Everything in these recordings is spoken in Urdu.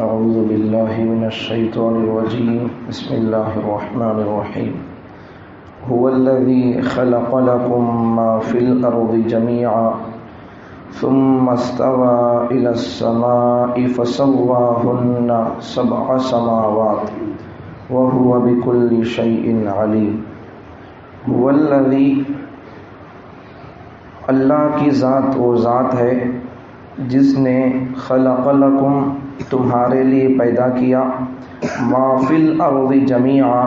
أعوذ بالله من الشيطان الرجيم بسم الله الرحمن الرحيم هو الذي خلق لكم ما في الأرض جميعا ثم استوى إلى السماء فسواهن سبع سماوات وهو بكل شيء عليم هو الذي اللہ کی ذات وہ ذات ہے جس نے خلق لکم تمہارے لیے پیدا کیا ما فی الارض جمیعا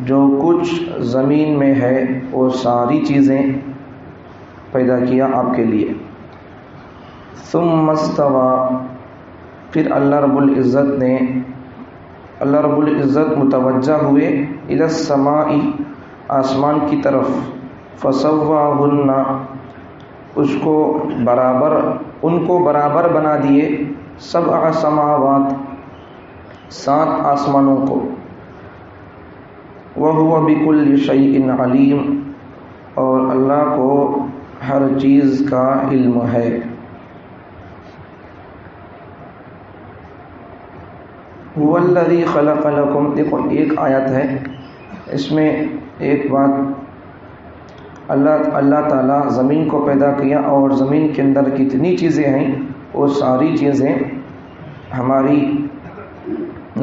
جو کچھ زمین میں ہے وہ ساری چیزیں پیدا کیا آپ کے لیے ثم استوى پھر اللہ رب العزت متوجہ ہوئے الی السماء آسمان کی طرف فسواہن ان کو برابر بنا دیے سبع سماوات 7 آسمانوں کو وَهُوَ بِكُلِّ شَيْءٍ عَلِيمٌ اور اللہ کو ہر چیز کا علم ہے. هُوَ الَّذِي خَلَقَ لَكُمْ دیکھو ایک آیت ہے، اس میں ایک بات اللہ تعالیٰ زمین کو پیدا کیا اور زمین کے اندر کتنی چیزیں ہیں وہ ساری چیزیں ہماری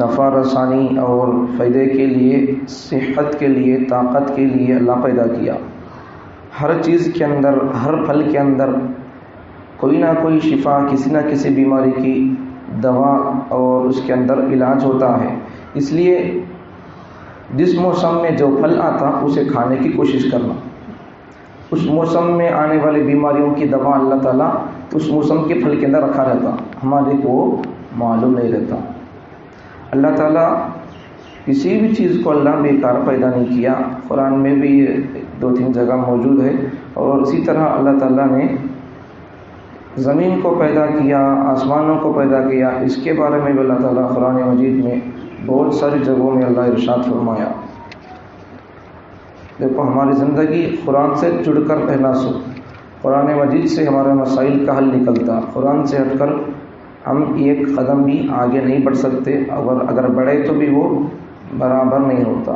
نفع رسانی اور فائدے کے لیے، صحت کے لیے، طاقت کے لیے اللہ پیدا کیا. ہر چیز کے اندر، ہر پھل کے اندر کوئی نہ کوئی شفا، کسی نہ کسی بیماری کی دوا اور اس کے اندر علاج ہوتا ہے. اس لیے جس موسم میں جو پھل آتا اسے کھانے کی کوشش کرنا. اس موسم میں آنے والی بیماریوں کی دوا اللہ تعالیٰ اس موسم کے پھل کے اندر رکھا رہتا، ہمارے کو معلوم نہیں رہتا. اللہ تعالیٰ کسی بھی چیز کو اللہ بیکار پیدا نہیں کیا. قرآن میں بھی 2-3 جگہ موجود ہے. اور اسی طرح اللہ تعالیٰ نے زمین کو پیدا کیا، آسمانوں کو پیدا کیا. اس کے بارے میں بھی اللہ تعالیٰ قرآن مجید میں بہت ساری جگہوں میں اللہ ارشاد فرمایا. دیکھو ہماری زندگی قرآن سے جڑ کر رہنا سو، قرآن مجید سے ہمارے مسائل کا حل نکلتا. قرآن سے ہٹ کر ہم ایک قدم بھی آگے نہیں بڑھ سکتے، اگر بڑھے تو بھی وہ برابر نہیں ہوتا.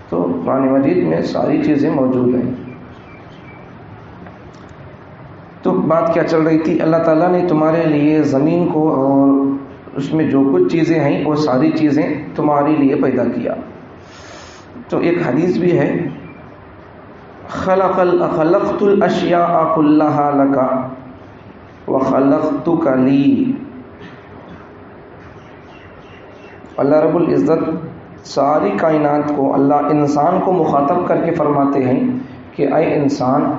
تو قرآن مجید میں ساری چیزیں موجود ہیں. تو بات کیا چل رہی تھی؟ اللہ تعالیٰ نے تمہارے لیے زمین کو اور اس میں جو کچھ چیزیں ہیں وہ ساری چیزیں تمہارے لیے پیدا کیا. تو ایک حدیث بھی ہے، خلقت الاشیاء کلها لك وخلقتك لی. اللہ رب العزت ساری کائنات کو، اللہ انسان کو مخاطب کر کے فرماتے ہیں کہ اے انسان،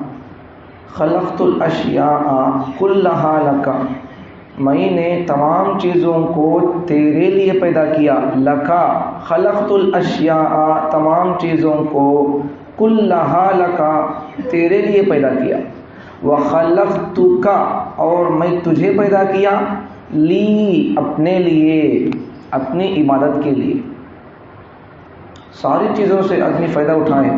خلقت الاشیاء کلها لك، میں نے تمام چیزوں کو تیرے لیے پیدا کیا. لکا خلقت الاشیاء تمام چیزوں کو، کلہا لکا تیرے لیے پیدا کیا. وخلقتک اور میں تجھے پیدا کیا، لی اپنے لیے، اپنی عبادت کے لیے. ساری چیزوں سے آدمی فائدہ اٹھائے،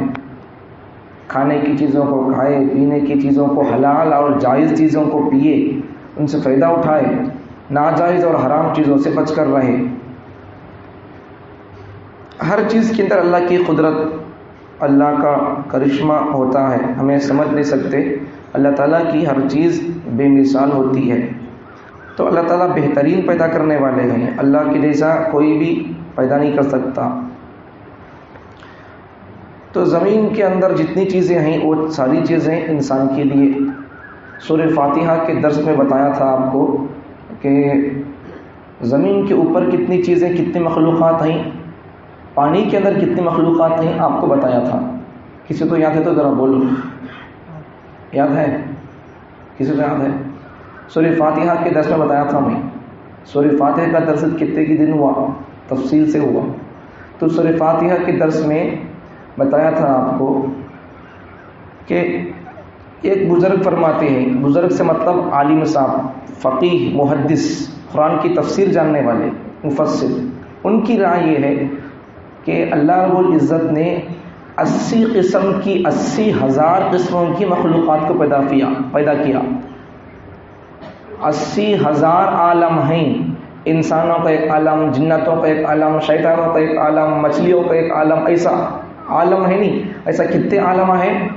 کھانے کی چیزوں کو کھائے، پینے کی چیزوں کو، حلال اور جائز چیزوں کو پیے، ان سے فائدہ اٹھائے، ناجائز اور حرام چیزوں سے بچ کر رہے. ہر چیز کے اندر اللہ کی قدرت، اللہ کا کرشمہ ہوتا ہے، ہمیں سمجھ نہیں سکتے. اللہ تعالیٰ کی ہر چیز بے مثال ہوتی ہے. تو اللہ تعالیٰ بہترین پیدا کرنے والے ہیں، اللہ کے جیسا کوئی بھی پیدا نہیں کر سکتا. تو زمین کے اندر جتنی چیزیں ہیں وہ ساری چیزیں انسان کے لیے. سورہ فاتحہ کے درس میں بتایا تھا آپ کو کہ زمین کے اوپر کتنی چیزیں، کتنی مخلوقات ہیں، پانی کے اندر کتنی مخلوقات ہیں آپ کو بتایا تھا. کسی کو یاد ہے تو ذرا بولو، یاد ہے؟ کسی کو یاد ہے؟ سورہ فاتحہ کے درس میں بتایا تھا میں. سورہ فاتحہ کا درس کتنے کے دن ہوا؟ تفصیل سے ہوا. تو سورہ فاتحہ کے درس میں بتایا تھا آپ کو کہ ایک بزرگ فرماتے ہیں، بزرگ سے مطلب عالم صاحب، فقیہ، محدث، قرآن کی تفسیر جاننے والے، مفسر. ان کی رائے یہ ہے کہ اللہ رب العزت نے 80 قسم کی 80,000 قسموں کی مخلوقات کو پیدا کیا. 80,000 عالم ہیں انسانوں کا ایک عالم، جنتوں کا ایک عالم، شیطانوں کا ایک عالم، مچھلیوں کا ایک عالم، ایسا عالم ہے نہیں، ایسا کتنے عالم ہیں؟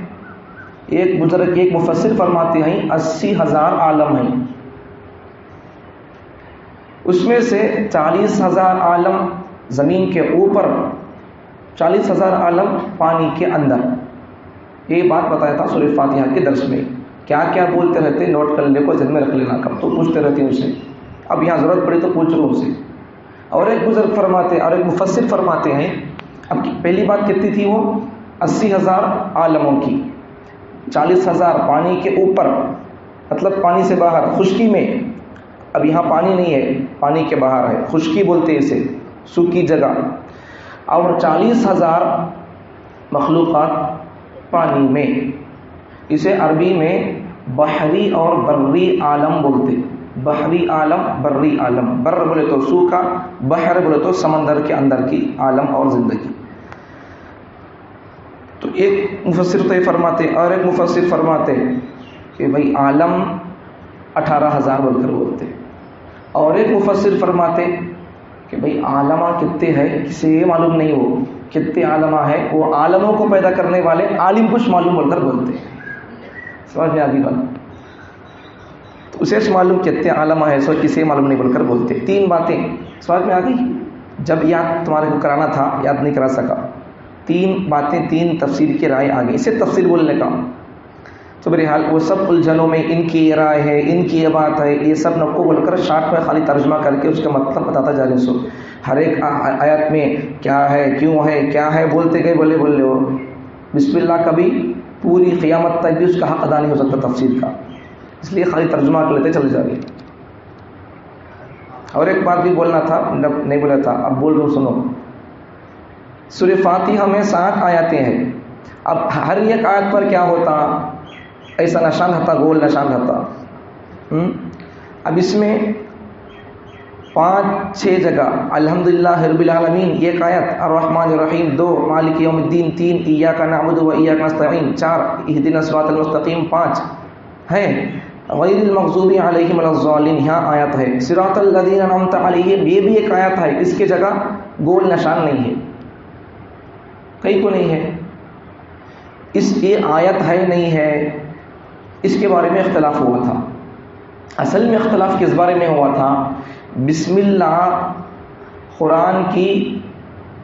ایک بزرگ ایک مفسر فرماتے ہیں 80,000 عالم ہیں، اس میں سے 40,000 عالم زمین کے اوپر، 40,000 عالم پانی کے اندر۔ یہ بات بتایا تھا سورہ فاتحہ کے درس میں، کیا کیا بولتے رہتے نوٹ کر لے کو، ذہن میں رکھ لینا، کب تو پوچھتے رہتے ہیں اسے، اب یہاں ضرورت پڑی تو پوچھ لو اسے۔ اور ایک بزرگ فرماتے اور ایک مفسر فرماتے ہیں، اب پہلی بات کتنی تھی وہ 80,000 عالموں کی، 40,000 پانی کے اوپر مطلب پانی سے باہر خشکی میں، اب یہاں پانی نہیں ہے، پانی کے باہر ہے، خشکی بولتے ہیں اسے، سوکھی جگہ، اور 40,000 مخلوقات پانی میں، اسے عربی میں بحری اور بری عالم بولتے، بحری عالم، بری عالم، بر بولے تو سوکھا، بحر بولے تو سمندر کے اندر کی عالم اور زندگی۔ تو ایک مفسر تو یہ فرماتے اور ایک مفسر فرماتے کہ بھائی عالم 18,000 بول کر بولتے، اور ایک مفسر فرماتے کہ بھائی عالمہ کتنے ہیں کسی یہ معلوم نہیں، ہو کتنے عالمہ ہے، وہ عالموں کو پیدا کرنے والے عالم کچھ معلوم بول کر بولتے۔ سمجھ میں آگئی بات؟ تو اسے معلوم کتنے عالمہ ہے، سو کسی معلوم نہیں بول کر بولتے۔ تین باتیں سمجھ میں آ گئی؟ جب یاد تمہارے کو کرانا تھا یاد نہیں کرا سکا، تین باتیں، تین تفسیر کی رائے آ گئی، اسے تفسیر بولنے کا۔ تو بہرحال وہ سب الجھنوں میں ان کی یہ رائے ہے، ان کی یہ بات ہے، یہ سب نقو بول کر شارٹ میں خالی ترجمہ کر کے اس کا مطلب بتاتا جانے سو، ہر ایک آیت میں کیا ہے، کیوں ہے، کیا ہے بولتے گئے، بولے ہو بسم اللہ، کبھی پوری قیامت تک بھی اس کا حق ادا نہیں ہو سکتا تفسیر کا، اس لیے خالی ترجمہ کر لیتے چلے جائے۔ اور ایک بات بھی بولنا تھا، نہیں بولا تھا، اب بول رہا ہوں سنو۔ سورہ فاتحہ میں 7 آیتیں ہیں، اب ہر ایک آیت پر کیا ہوتا، ایسا نشان ہوتا، گول نشان ہوتا۔ اب اس میں 5-6 جگہ الحمدللہ رب العالمین ایک آیت، الرحمن الرحیم 2، مالک یوم الدین 3، ایاک نعبد و ایاک نستعین 4، اہدنا الصراط المستقیم 5 ہے، غیر المغضوب علیہم ولا الضالین یہاں آیت ہے، صراط الذین انعمت علیہم یہ بھی ایک آیت ہے، اس کے جگہ گول نشان نہیں ہے، کئی کو نہیں ہے، اس یہ آیت ہے نہیں ہے، اس کے بارے میں اختلاف ہوا تھا۔ اصل میں اختلاف کس بارے میں ہوا تھا؟ بسم اللہ قرآن کی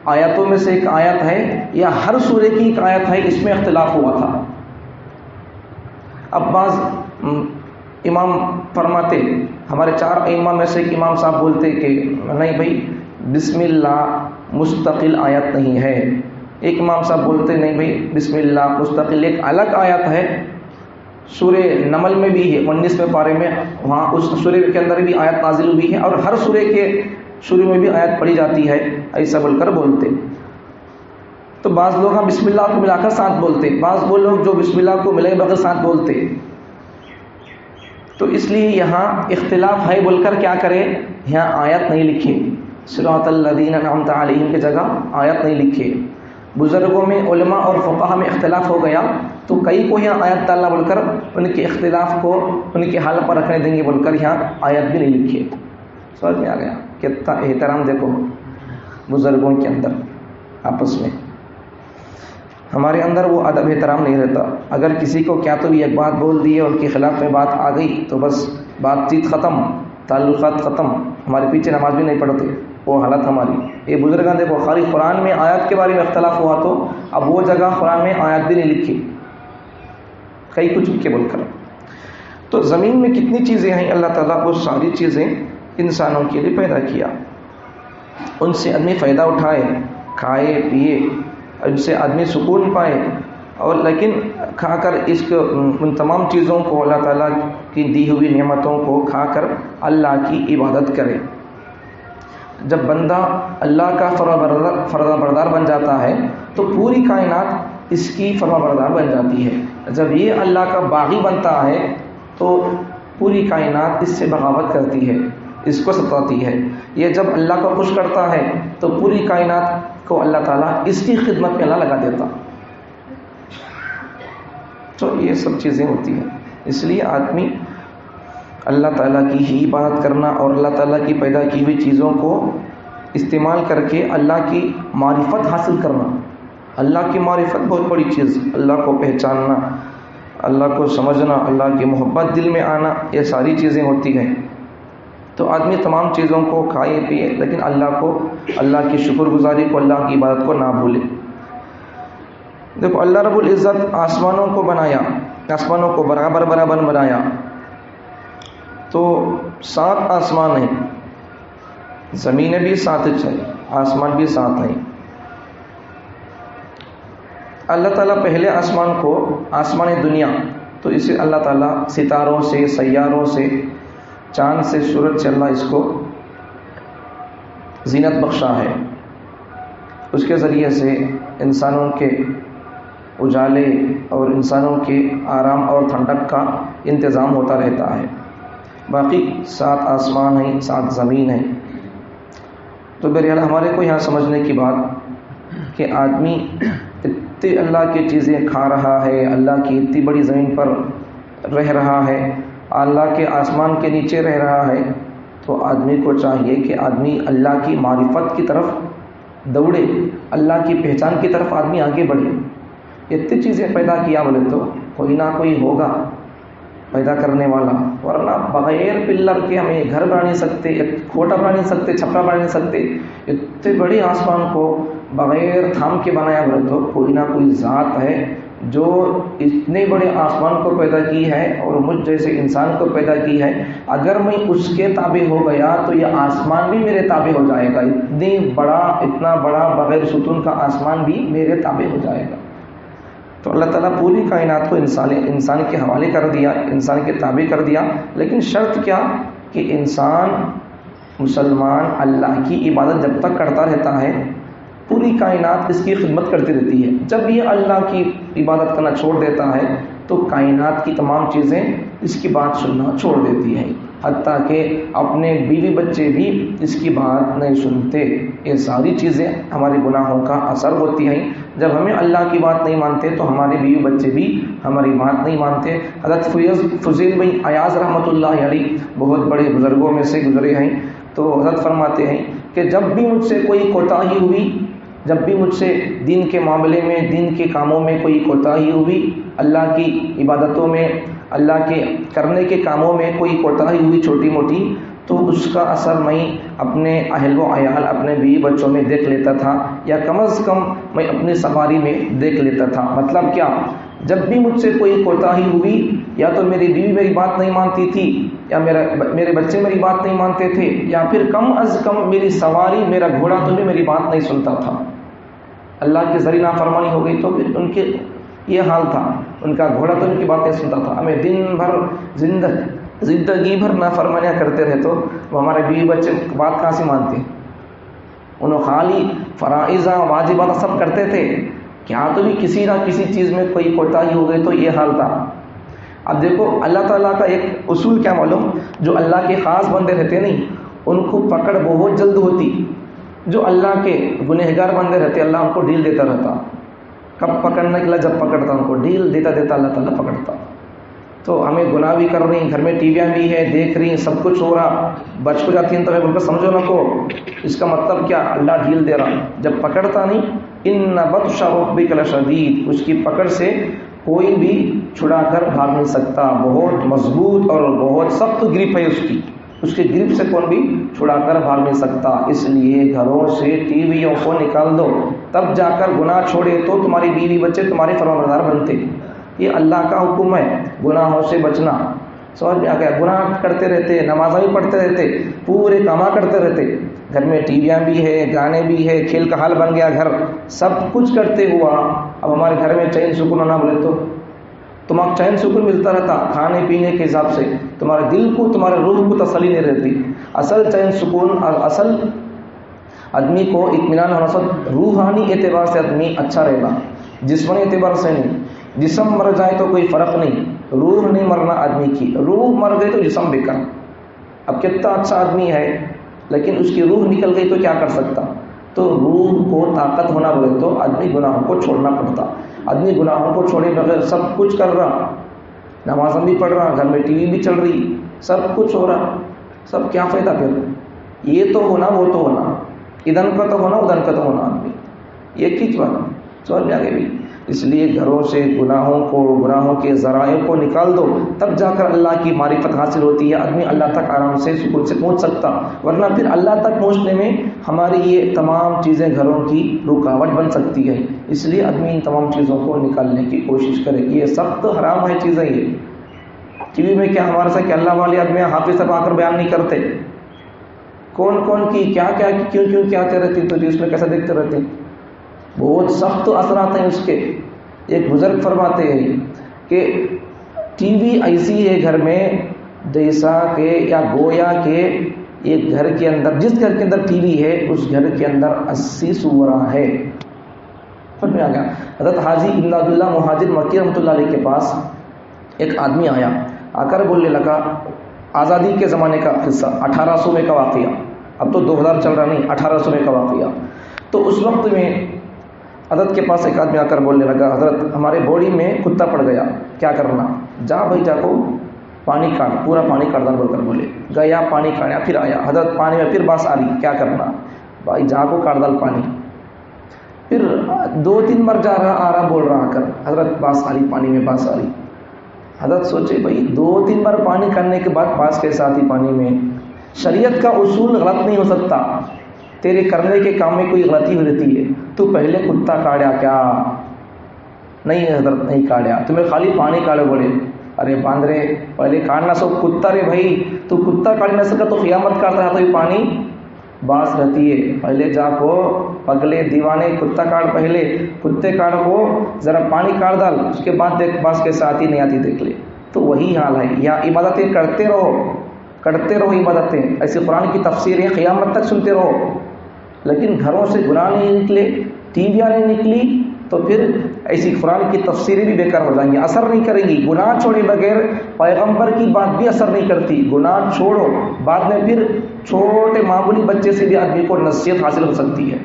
آیتوں میں سے ایک آیت ہے یا ہر سورے کی ایک آیت ہے، اس میں اختلاف ہوا تھا۔ اب بعض امام فرماتے، ہمارے 4 امام میں سے ایک امام صاحب بولتے کہ نہیں بھائی بسم اللہ مستقل آیت نہیں ہے، ایک امام صاحب بولتے نہیں بھائی بسم اللہ مستقل ایک الگ آیت ہے، سورہ نمل میں بھی ہے 19ویں پارے میں، وہاں اس سورے کے اندر بھی آیت نازل ہوئی ہے، اور ہر سورے کے شروع میں بھی آیت پڑھی جاتی ہے، ایسا بول کر بولتے۔ تو بعض لوگ بسم اللہ کو ملا کر ساتھ بولتے، بعض وہ لوگ جو بسم اللہ کو ملے بغیر ساتھ بولتے، تو اس لیے یہاں اختلاف ہے بول کر کیا کرے، یہاں آیت نہیں لکھے، صراط الذین انعمت علیہم کی جگہ آیت نہیں لکھے۔ بزرگوں میں، علماء اور فقہا میں اختلاف ہو گیا، تو کئی کو یہاں آیت ڈالنا بول کر ان کے اختلاف کو ان کے حال پر رکھنے دیں گے بول کر یہاں آیت بھی نہیں لکھے۔ سمجھ میں آ گیا؟ کتنا احترام دیکھو بزرگوں کے اندر آپس میں، ہمارے اندر وہ ادب احترام نہیں رہتا، اگر کسی کو کیا تو بھی ایک بات بول دی ہے ان کے خلاف میں بات آ گئی تو بس بات چیت ختم، تعلقات ختم، ہمارے پیچھے نماز بھی نہیں پڑھتے، وہ حالت ہماری۔ یہ بزرگان دیکھو خالی قرآن میں آیت کے بارے میں اختلاف ہوا تو اب وہ جگہ قرآن میں آیت بھی نہیں لکھی، کئی کچھ کے بول کر۔ تو زمین میں کتنی چیزیں ہیں، اللہ تعالیٰ وہ ساری چیزیں انسانوں کے لیے پیدا کیا، ان سے آدمی فائدہ اٹھائے، کھائے پیے، ان سے آدمی سکون پائے، اور لیکن کھا کر اس کو ان تمام چیزوں کو اللہ تعالیٰ کی دی ہوئی نعمتوں کو کھا کر اللہ کی عبادت کرے۔ جب بندہ اللہ کا فرما بردار بن جاتا ہے تو پوری کائنات اس کی فرما بردار بن جاتی ہے، جب یہ اللہ کا باغی بنتا ہے تو پوری کائنات اس سے بغاوت کرتی ہے، اس کو ستاتی ہے۔ یہ جب اللہ کو خوش کرتا ہے تو پوری کائنات کو اللہ تعالیٰ اس کی خدمت میں اللہ لگا دیتا۔ تو یہ سب چیزیں ہوتی ہیں، اس لیے آدمی اللہ تعالیٰ کی ہی عبادت کرنا اور اللہ تعالیٰ کی پیدا کی ہوئی چیزوں کو استعمال کر کے اللہ کی معرفت حاصل کرنا. اللہ کی معرفت بہت بڑی چیز، اللہ کو پہچاننا، اللہ کو سمجھنا، اللہ کی محبت دل میں آنا، یہ ساری چیزیں ہوتی ہیں. تو آدمی تمام چیزوں کو کھائے پیے لیکن اللہ کی شکر گزاری کو، اللہ کی عبادت کو نہ بھولے. دیکھو اللہ رب العزت آسمانوں کو بنایا، آسمانوں کو برابر بنایا تو 7 آسمان ہیں، زمینیں بھی 7 ہیں، آسمان بھی 7 ہیں. اللہ تعالیٰ پہلے آسمان کو، آسمان دنیا، تو اسے اللہ تعالیٰ ستاروں سے، سیاروں سے، چاند سے، سورج سے اللہ اس کو زینت بخشا ہے. اس کے ذریعے سے انسانوں کے اجالے اور انسانوں کے آرام اور ٹھنڈک کا انتظام ہوتا رہتا ہے. باقی 7 آسمان ہیں، 7 زمین ہیں. تو بہرحال ہمارے کو یہاں سمجھنے کی بات کہ آدمی اتنی اللہ کی چیزیں کھا رہا ہے، اللہ کی اتنی بڑی زمین پر رہ رہا ہے، اللہ کے آسمان کے نیچے رہ رہا ہے، تو آدمی کو چاہیے کہ آدمی اللہ کی معرفت کی طرف دوڑے، اللہ کی پہچان کی طرف آدمی آگے بڑھے. اتنی چیزیں پیدا کیا بولے تو کوئی نہ کوئی ہوگا پیدا کرنے والا، ورنہ بغیر پلر کے ہمیں گھر بنا نہیں سکتے، کھوٹا بنا نہیں سکتے، چھپرا بنا نہیں سکتے. اتنے بڑے آسمان کو بغیر تھام کے بنایا بولے تو کوئی نہ کوئی ذات ہے جو اتنے بڑے آسمان کو پیدا کی ہے اور مجھ جیسے انسان کو پیدا کی ہے. اگر میں اس کے تابع ہو گیا تو یہ آسمان بھی میرے تابع ہو جائے گا. اتنا بڑا بغیر ستون کا آسمان بھی میرے تابع ہو جائے گا. تو اللہ تعالیٰ پوری کائنات کو انسان کے حوالے کر دیا، انسان کے تابع کر دیا. لیکن شرط کیا کہ انسان مسلمان اللہ کی عبادت جب تک کرتا رہتا ہے پوری کائنات اس کی خدمت کرتی رہتی ہے. جب یہ اللہ کی عبادت کرنا چھوڑ دیتا ہے تو کائنات کی تمام چیزیں اس کی بات سننا چھوڑ دیتی ہیں، حتیٰ کہ اپنے بیوی بچے بھی اس کی بات نہیں سنتے. یہ ساری چیزیں ہمارے گناہوں کا اثر ہوتی ہیں. جب ہمیں اللہ کی بات نہیں مانتے تو ہمارے بیوی بچے بھی ہماری بات نہیں مانتے. حضرت فضیل بن ایاز رحمۃ اللہ علیہ بہت بڑے بزرگوں میں سے گزرے ہیں. تو حضرت فرماتے ہیں کہ جب بھی مجھ سے کوئی کوتاہی ہوئی، جب بھی مجھ سے دین کے معاملے میں، دین کے کاموں میں کوئی کوتاہی ہوئی، اللہ کی عبادتوں میں، اللہ کے کرنے کے کاموں میں کوئی کوتاہی ہوئی چھوٹی موٹی، تو اس کا اثر میں اپنے اہل و عیال، اپنے بیوی بچوں میں دیکھ لیتا تھا، یا کم از کم میں اپنی سواری میں دیکھ لیتا تھا. مطلب کیا؟ جب بھی مجھ سے کوئی کوتاہی ہوئی، یا تو میری بیوی میری بات نہیں مانتی تھی، یا میرے بچے میری بات نہیں مانتے تھے، یا پھر کم از کم میری سواری، میرا گھوڑا تو بھی میری بات نہیں سنتا تھا. اللہ کی ذریعہ نافرمانی ہو گئی تو پھر ان کے یہ حال تھا، ان کا گھوڑا تو ان کی باتیں سنتا تھا. ہمیں دن بھر زندگی بھر نافرمانیاں کرتے رہے تو وہ ہمارے بیوی بچے بات کہاں سے مانتے؟ انہوں خالی فرائض واجبات سب کرتے تھے، کیا تو بھی کسی نہ کسی چیز میں کوئی کوتاہی ہو گئی تو یہ حال تھا. اب دیکھو اللہ تعالیٰ کا ایک اصول کیا معلوم، جو اللہ کے خاص بندے رہتے نہیں ان کو پکڑ بہت جلد ہوتی. جو اللہ کے گنہگار بندے رہتے اللہ ان کو ڈھیل دیتا رہتا. کب پکڑنے کے لیے؟ جب پکڑتا ان کو ڈھیل دیتا اللہ تعالیٰ پکڑتا. تو ہمیں گناہ بھی کر رہی ہیں، گھر میں ٹی ویاں بھی ہے، دیکھ رہی ہیں، سب کچھ ہو رہا، بچ کو جاتی ہیں تو ان کو سمجھو نہ کو. اس کا مطلب کیا؟ اللہ ڈھیل دے رہا. جب پکڑتا نہیں، ان بطش ربک لشدید، اس کی پکڑ سے کوئی بھی چھڑا کر بھاگ نہیں سکتا. بہت مضبوط اور بہت سخت گرپ ہے اس کی گرپ سے کون بھی چھڑا کر بھاگ نہیں سکتا. اس لیے گھروں سے ٹی ویوں کو نکال دو، تب جا کر گناہ چھوڑے تو تمہاری بیوی بچے تمہارے فرمانبردار بنتے. یہ اللہ کا حکم ہے، گناہوں سے بچنا. سمجھ میں آ گیا؟ گناہ کرتے رہتے، نمازیں بھی پڑھتے رہتے، پورے کاماں کرتے رہتے، گھر میں ٹی ویاں بھی ہے، گانے بھی ہے، کھیل کا حال بن گیا گھر، سب کچھ کرتے ہوا اب ہمارے گھر میں چین سکون ہونا بولے تو تمہیں چین سکون ملتا رہتا کھانے پینے کے حساب سے، تمہارے دل کو، تمہارے روح کو تسلی نہیں رہتی. اصل چین سکون اور اصل آدمی کو اطمینان ہونا سب روحانی اعتبار سے آدمی اچھا رہے گا، جسمانی اعتبار سے نہیں. جسم مر جائے تو کوئی فرق نہیں، روح نہیں مرنا آدمی کی. روح مر گئی تو جسم بیکار. اب کتنا اچھا آدمی ہے لیکن اس کی روح نکل گئی تو کیا کر سکتا؟ تو روح کو طاقت ہونا بولے تو آدمی گناہوں کو چھوڑنا پڑتا. آدمی گناہوں کو چھوڑے بغیر سب کچھ کر رہا، نماز بھی پڑھ رہا، گھر میں ٹی وی بھی چل رہی، سب کچھ ہو رہا، سب کیا فائدہ پھر؟ یہ تو ہونا وہ تو ہونا، ادھر کا تو ہونا ادھر کا تو ہونا، آدمی یہ کچھ بات سوال میں آگے بھی. اس لیے گھروں سے گناہوں کے ذرائع کو نکال دو، تب جا کر اللہ کی معرفت حاصل ہوتی ہے، آدمی اللہ تک آرام سے سکون سے پہنچ سکتا. ورنہ پھر اللہ تک پہنچنے میں ہماری یہ تمام چیزیں گھروں کی رکاوٹ بن سکتی ہے. اس لیے آدمی ان تمام چیزوں کو نکالنے کی کوشش کرے. یہ سخت حرام ہے چیزیں. یہ ٹی وی میں کیا ہمارے ساتھ کہ اللہ والے آدمی حافظ صاحب آ کر بیان نہیں کرتے، کون کی کیا کیوں آتے رہتے، تو اس میں کیسا دیکھتے رہتے، بہت سخت اثرات ہیں اس کے. ایک بزرگ فرماتے ہیں کہ ٹی وی ایسی ہے گھر میں جیسا کہ یا گویا کہ ایک گھر کے اندر، جس گھر کے اندر ٹی وی ہے اس گھر کے اندر 80 سورہ ہے. سمجھ میں آ گیا. حضرت حاجی ابن عبداللہ مہاجر مکی رحمۃ اللہ علیہ کے پاس ایک آدمی آیا، آ کر بولنے لگا، آزادی کے زمانے کا قصہ، 1800 میں کا واقعہ، اب تو 2000 چل رہا نہیں، 1800 میں کا واقعہ. تو اس وقت میں حضرت کے پاس ایک آدمی آ کر بولنے لگا، حضرت ہمارے بوڑی میں کتا پڑ گیا، کیا کرنا؟ جا بھائی جا کو پانی کاٹ، پورا پانی کاٹ بول کر بولے. گیا پانی کاٹا، پھر آیا، حضرت پانی میں پھر بانس آ رہی، کیا کرنا؟ بھائی جا کو کاٹ ڈال پانی. پھر 2-3 بار جا رہا، آ رہا، بول رہا آ کر، حضرت بانس آ رہی، پانی میں بانس آ رہی. حضرت سوچے بھائی 2-3 بار پانی کرنے کے بعد بانس کیسے آتی پانی میں؟ شریعت کا اصول غلط نہیں ہو سکتا، تیرے کرنے کے کام میں کوئی غلطی ہو رہتی ہے. تو پہلے کتا کاٹیا کیا؟ نہیں حضرت نہیں کاٹیا، تمہیں خالی پانی کاٹے. بولے ارے باندرے پہلے کاٹنا سو کتا رے بھائی، تو کتا کاٹ نہ سکا تو قیامت کاٹتا رہا تو یہ پانی بانس رہتی ہے. پہلے جا کو پگلے دیوانے کتا کاٹ، پہلے کتے کاٹ کو ذرا پانی کاٹ ڈال، اس کے بعد دیکھ بانس کیسے آتی نہیں آتی دیکھ لے. تو وہی حال ہے، یا عبادتیں کرتے رہو عبادتیں، ایسے قرآن کی تفسیریں قیامت تک سنتے رہو، لیکن گھروں سے گناہ نہیں نکلے، ٹی ویاں نہیں نکلی، تو پھر ایسی قرآن کی تفسیریں بھی بیکار ہو جائیں گی، اثر نہیں کریں گی. گناہ چھوڑے بغیر پیغمبر کی بات بھی اثر نہیں کرتی. گناہ چھوڑو، بعد میں پھر چھوٹے معمولی بچے سے بھی آدمی کو نصیحت حاصل ہو سکتی ہے.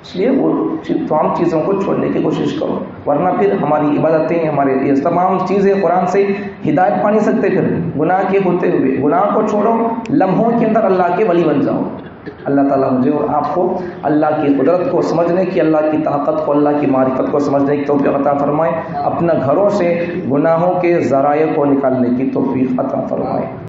اس لیے وہ تمام چیزوں کو چھوڑنے کی کوشش کرو، ورنہ پھر ہماری عبادتیں، ہمارے یہ تمام چیزیں قرآن سے ہدایت پا نہیں سکتے. پھر گناہ کے ہوتے ہوئے گناہ کو چھوڑو، لمحوں کے اندر اللہ کے ولی بن جاؤ. اللہ تعالیٰ مجھے اور آپ کو اللہ کی قدرت کو سمجھنے کی، اللہ کی طاقت کو، اللہ کی معرفت کو سمجھنے کی توفیق عطا فرمائے. اپنا گھروں سے گناہوں کے ذرائع کو نکالنے کی توفیق عطا فرمائے.